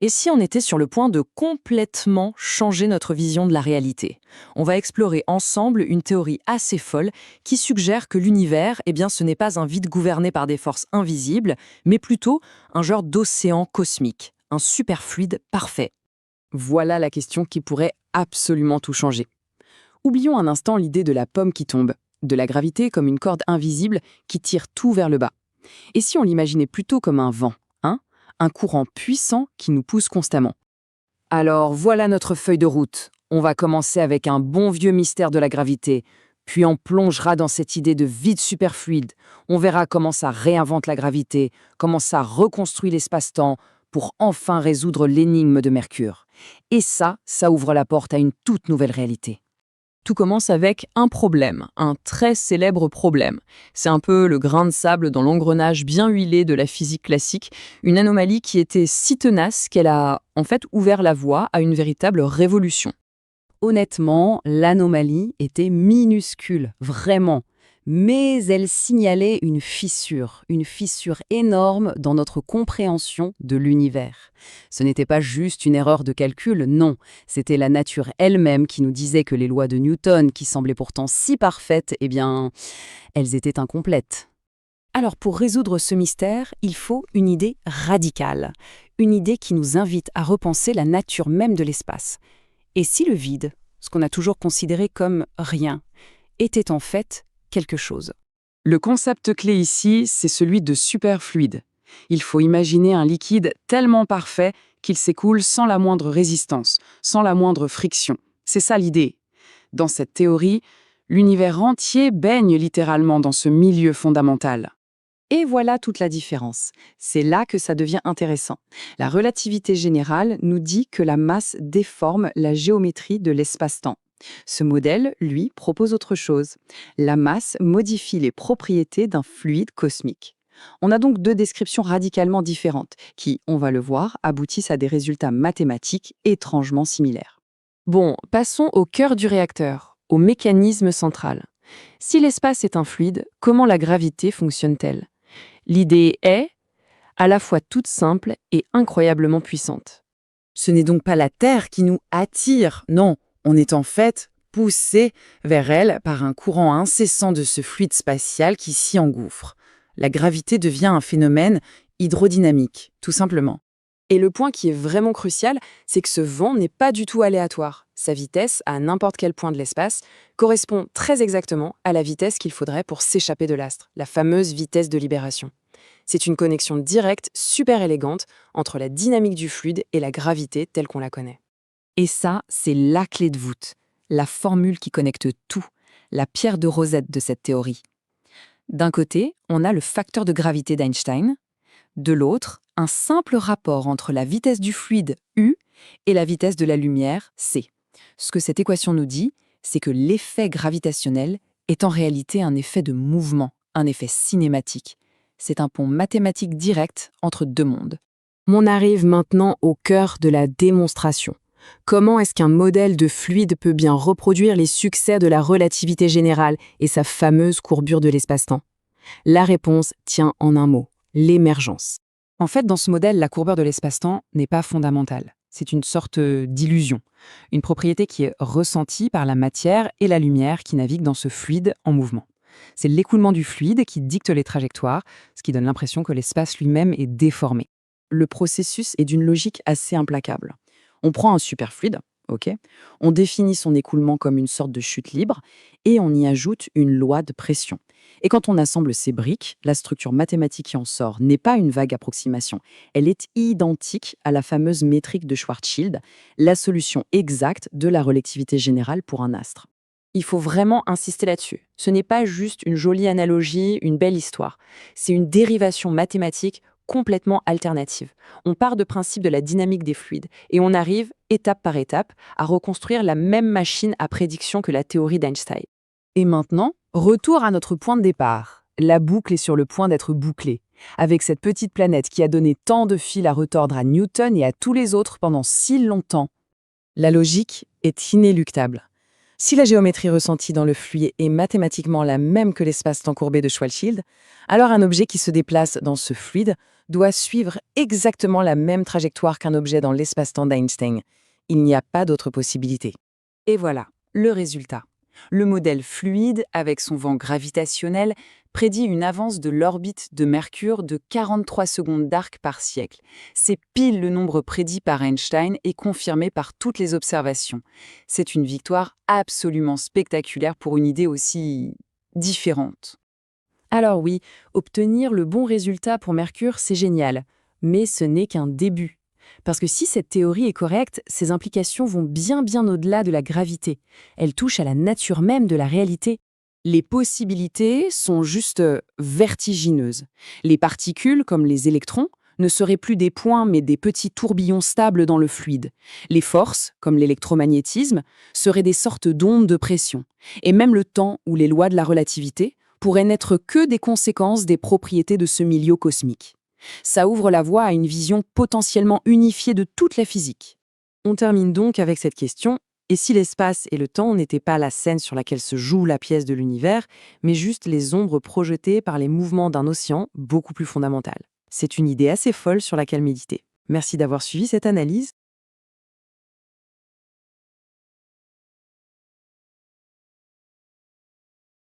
Et si on était sur le point de complètement changer notre vision de la réalité? On va explorer ensemble une théorie assez folle qui suggère que l'univers, ce n'est pas un vide gouverné par des forces invisibles, mais plutôt un genre d'océan cosmique, un superfluide parfait. Voilà la question qui pourrait absolument tout changer. Oublions un instant l'idée de la pomme qui tombe, de la gravité comme une corde invisible qui tire tout vers le bas. Et si on l'imaginait plutôt comme un vent, hein, un courant puissant qui nous pousse constamment? Alors voilà notre feuille de route. On va commencer avec un bon vieux mystère de la gravité, puis on plongera dans cette idée de vide superfluide. On verra comment ça réinvente la gravité, comment ça reconstruit l'espace-temps pour enfin résoudre l'énigme de Mercure. Et ça ouvre la porte à une toute nouvelle réalité. Tout commence avec un problème, un très célèbre problème. C'est un peu le grain de sable dans l'engrenage bien huilé de la physique classique, une anomalie qui était si tenace qu'elle a en fait ouvert la voie à une véritable révolution. Honnêtement, l'anomalie était minuscule, vraiment. Mais elle signalait une fissure énorme dans notre compréhension de l'univers. Ce n'était pas juste une erreur de calcul, non. C'était la nature elle-même qui nous disait que les lois de Newton, qui semblaient pourtant si parfaites, elles étaient incomplètes. Alors pour résoudre ce mystère, il faut une idée radicale, une idée qui nous invite à repenser la nature même de l'espace. Et si le vide, ce qu'on a toujours considéré comme rien, était en fait quelque chose? Le concept clé ici, c'est celui de superfluide. Il faut imaginer un liquide tellement parfait qu'il s'écoule sans la moindre résistance, sans la moindre friction. C'est ça l'idée. Dans cette théorie, l'univers entier baigne littéralement dans ce milieu fondamental. Et voilà toute la différence. C'est là que ça devient intéressant. La relativité générale nous dit que la masse déforme la géométrie de l'espace-temps. Ce modèle, lui, propose autre chose. La masse modifie les propriétés d'un fluide cosmique. On a donc deux descriptions radicalement différentes qui, on va le voir, aboutissent à des résultats mathématiques étrangement similaires. Bon, passons au cœur du réacteur, au mécanisme central. Si l'espace est un fluide, comment la gravité fonctionne-t-elle? L'idée est à la fois toute simple et incroyablement puissante. Ce n'est donc pas la Terre qui nous attire, non, on est en fait poussé vers elle par un courant incessant de ce fluide spatial qui s'y engouffre. La gravité devient un phénomène hydrodynamique, tout simplement. Et le point qui est vraiment crucial, c'est que ce vent n'est pas du tout aléatoire. Sa vitesse, à n'importe quel point de l'espace, correspond très exactement à la vitesse qu'il faudrait pour s'échapper de l'astre, la fameuse vitesse de libération. C'est une connexion directe, super élégante, entre la dynamique du fluide et la gravité telle qu'on la connaît. Et ça, c'est la clé de voûte, la formule qui connecte tout, la pierre de Rosette de cette théorie. D'un côté, on a le facteur de gravité d'Einstein, de l'autre, un simple rapport entre la vitesse du fluide U et la vitesse de la lumière C. Ce que cette équation nous dit, c'est que l'effet gravitationnel est en réalité un effet de mouvement, un effet cinématique. C'est un pont mathématique direct entre deux mondes. On arrive maintenant au cœur de la démonstration. Comment est-ce qu'un modèle de fluide peut bien reproduire les succès de la relativité générale et sa fameuse courbure de l'espace-temps? La réponse tient en un mot, l'émergence. En fait, dans ce modèle, la courbure de l'espace-temps n'est pas fondamentale. C'est une sorte d'illusion, une propriété qui est ressentie par la matière et la lumière qui naviguent dans ce fluide en mouvement. C'est l'écoulement du fluide qui dicte les trajectoires, ce qui donne l'impression que l'espace lui-même est déformé. Le processus est d'une logique assez implacable. On prend un superfluide, ok, on définit son écoulement comme une sorte de chute libre et on y ajoute une loi de pression. Et quand on assemble ces briques, la structure mathématique qui en sort n'est pas une vague approximation, elle est identique à la fameuse métrique de Schwarzschild, la solution exacte de la relativité générale pour un astre. Il faut vraiment insister là-dessus. Ce n'est pas juste une jolie analogie, une belle histoire. C'est une dérivation mathématique complètement alternative. On part de principe de la dynamique des fluides et on arrive, étape par étape, à reconstruire la même machine à prédiction que la théorie d'Einstein. Et maintenant, retour à notre point de départ. La boucle est sur le point d'être bouclée, avec cette petite planète qui a donné tant de fil à retordre à Newton et à tous les autres pendant si longtemps. La logique est inéluctable. Si la géométrie ressentie dans le fluide est mathématiquement la même que l'espace-temps courbé de Schwarzschild, alors un objet qui se déplace dans ce fluide doit suivre exactement la même trajectoire qu'un objet dans l'espace-temps d'Einstein. Il n'y a pas d'autre possibilité. Et voilà, le résultat. Le modèle fluide, avec son vent gravitationnel, prédit une avance de l'orbite de Mercure de 43 secondes d'arc par siècle. C'est pile le nombre prédit par Einstein et confirmé par toutes les observations. C'est une victoire absolument spectaculaire pour une idée aussi différente. Alors oui, obtenir le bon résultat pour Mercure, c'est génial. Mais ce n'est qu'un début. Parce que si cette théorie est correcte, ses implications vont bien au-delà de la gravité. Elles touchent à la nature même de la réalité. Les possibilités sont juste vertigineuses. Les particules, comme les électrons, ne seraient plus des points mais des petits tourbillons stables dans le fluide. Les forces, comme l'électromagnétisme, seraient des sortes d'ondes de pression. Et même le temps ou les lois de la relativité pourraient n'être que des conséquences des propriétés de ce milieu cosmique. Ça ouvre la voie à une vision potentiellement unifiée de toute la physique. On termine donc avec cette question: et si l'espace et le temps n'étaient pas la scène sur laquelle se joue la pièce de l'univers, mais juste les ombres projetées par les mouvements d'un océan beaucoup plus fondamental? C'est une idée assez folle sur laquelle méditer. Merci d'avoir suivi cette analyse.